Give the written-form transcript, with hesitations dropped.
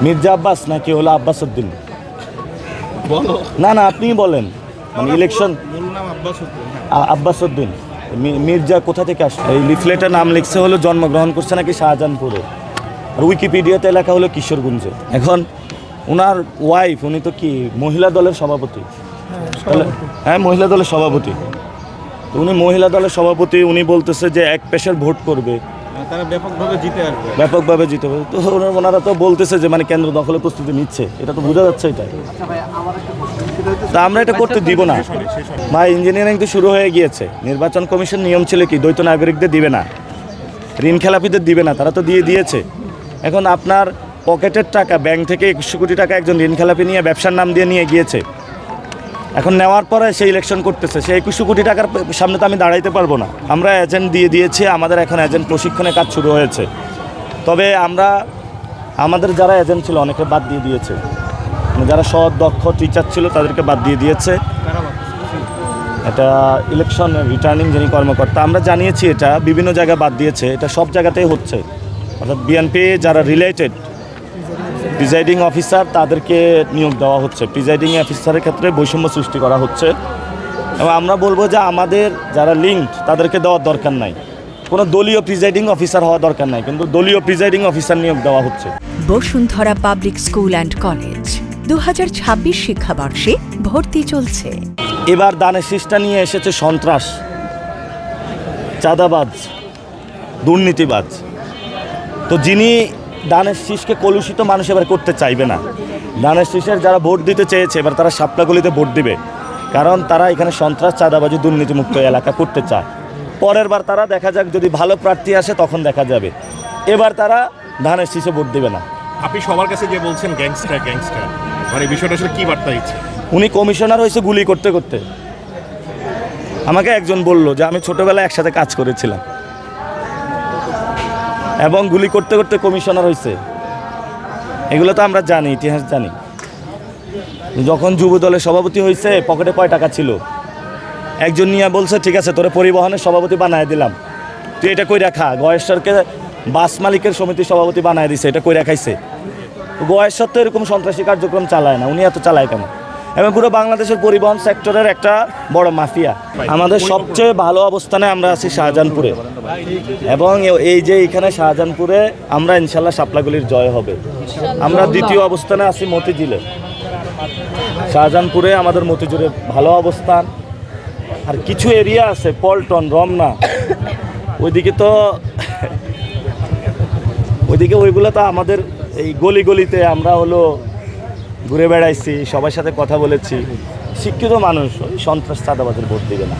মির্জা আব্বাস নাকি হলো আব্বাস উদ্দিন? বলো না না, আপনিই বলেন। মানে ইলেকশন বললাম আব্বাস উদ্দিন। আব্বাস উদ্দিন। মির্জা কোথা থেকে আসে? এই লিফলেটের নাম লিখছে হলো জন্মগ্রহণ করছে নাকি শাহজাহানপুরে, আর উইকিপিডিয়াতে লেখা হলো কিশোরগঞ্জে। এখন ওনার ওয়াইফ, উনি তো কি মহিলা দলের সভাপতি? হ্যাঁ, মহিলা দলের সভাপতি। তো উনি মহিলা দলের সভাপতি, উনি বলতেছে যে এক পেশার ভোট করবে, তারা ব্যাপকভাবে জিতে আসবে। ব্যাপকভাবে জিতে হবে। তো ওনারা তো বলতেছে যে মানে কেন্দ্র দখলের প্রস্তুতি নিচ্ছে, এটা তো বোঝা যাচ্ছে। এটা তা আমরা এটা করতে দিব না ভাই। ইঞ্জিনিয়ারিং তো শুরু হয়ে গিয়েছে। নির্বাচন কমিশন নিয়ম ছিল কি, দ্বৈত নাগরিকদের দিবে না, ঋণ খেলাপিদের দিবে না, তারা তো দিয়েছে। এখন আপনার পকেটের টাকা, ব্যাংক থেকে 21 কোটি টাকা একজন ঋণ খেলাপি নিয়ে ব্যবসার নাম দিয়ে নিয়ে গিয়েছে। এখন নেওয়ার পরে সে ইলেকশন করতেছে, সে 21 কোটি টাকার সামনে তো আমি দাঁড়াইতে পারবো না। আমরা এজেন্ট দিয়ে দিয়েছি, আমাদের এখন এজেন্ট প্রশিক্ষণের কাজ শুরু হয়েছে। তবে আমাদের যারা এজেন্ট ছিল অনেকে বাদ দিয়ে দিয়েছে, মানে যারা সৎ দক্ষ টিচার ছিল তাদেরকে বাদ দিয়ে দিয়েছে। এটা ইলেকশন রিটার্নিং যিনি কর্মকর্তা, আমরা জানিয়েছি এটা বিভিন্ন জায়গায় বাদ দিয়েছে। এটা সব জায়গাতেই হচ্ছে, অর্থাৎ বিএনপি যারা রিলেটেড প্রিজাইডিং অফিসার তাদেরকে নিয়োগ দেওয়া হচ্ছে। প্রিজাইডিং অফিসারের ক্ষেত্রে বৈষম্য সৃষ্টি করা হচ্ছে, এবং আমরা বলবো যে আমাদের যারা লিঙ্কড তাদেরকে দেওয়ার দরকার নাই, কোনো দলীয় প্রিজাইডিং অফিসার হওয়া দরকার নাই, কিন্তু দলীয় প্রিজাইডিং অফিসার নিয়োগ দেওয়া হচ্ছে। Bashundhara public school and college 2026 শিক্ষাবর্ষে ভর্তি চলছে। এবার দানের শীষটা নিয়ে এসেছে সন্ত্রাস, চাঁদাবাজ, দুর্নীতিবাজ। তো যিনি দানের শীষকে কলুষিত মানুষ এবার করতে চাইবে না। দানের শীষের যারা ভোট দিতে চেয়েছে এবার তারা শাপলাগুলিতে ভোট দিবে, কারণ তারা এখানে সন্ত্রাস, চাঁদাবাজি, দুর্নীতিমুক্ত এলাকা করতে চায়। পরের বার তারা দেখা যাক, যদি ভালো প্রার্থী আসে তখন দেখা যাবে। এবার তারা ধানের শীষে ভোট দেবে না। আপনি সবার কাছে যে বলছেন গ্যাংস্টার গ্যাংস্টার, মানে বিষয়টা আসলে কি বার্তা দিচ্ছে? উনি কমিশনার হয়েছে গুলি করতে করতে। আমাকে একজন বলল যে আমি ছোটবেলায় একসাথে কাজ করেছিলাম, এবং গুলি করতে করতে কমিশনার হয়েছে। এগুলো তো আমরা জানি, ইতিহাস জানি। যখন যুব দলের সভাপতি হয়েছে পকেটে কয় টাকা ছিল, একজন নিয়ে বলছে ঠিক আছে তোরে পরিবহনের সভাপতি বানায় দিলাম, তুই এটা কই রাখা। গয়েশ্বরকে বাস মালিকের সমিতির সভাপতি বানায় দিছে, এটা কই রাখাইছে। গয়েশ্বর তো এরকম সন্ত্রাসী কার্যক্রম চালায় না, উনি এত চালায় কেন? এবং পুরো বাংলাদেশের পরিবহন সেক্টরের একটা বড় মাফিয়া। আমাদের সবচেয়ে ভালো অবস্থানে আমরা আছি শাহজাহানপুরে, এবং এই যে এখানে শাহজাহানপুরে আমরা ইনশাল্লাহ শাপলাগুলির জয় হবে। আমরা দ্বিতীয় অবস্থানে আছি মতিঝিলে। শাহজাহানপুরে আমাদের মতিঝিলে ভালো অবস্থান। আর কিছু এরিয়া আছে পল্টন, রমনা, ওইদিকে ওইগুলো তো আমাদের এই গলিতে আমরা হলো ঘুরে বেড়াইছি, সবার সাথে কথা বলেছি। শিক্ষিত মানুষ ওই সন্ত্রাস, চাঁদাবাজের ভোট দিবে না।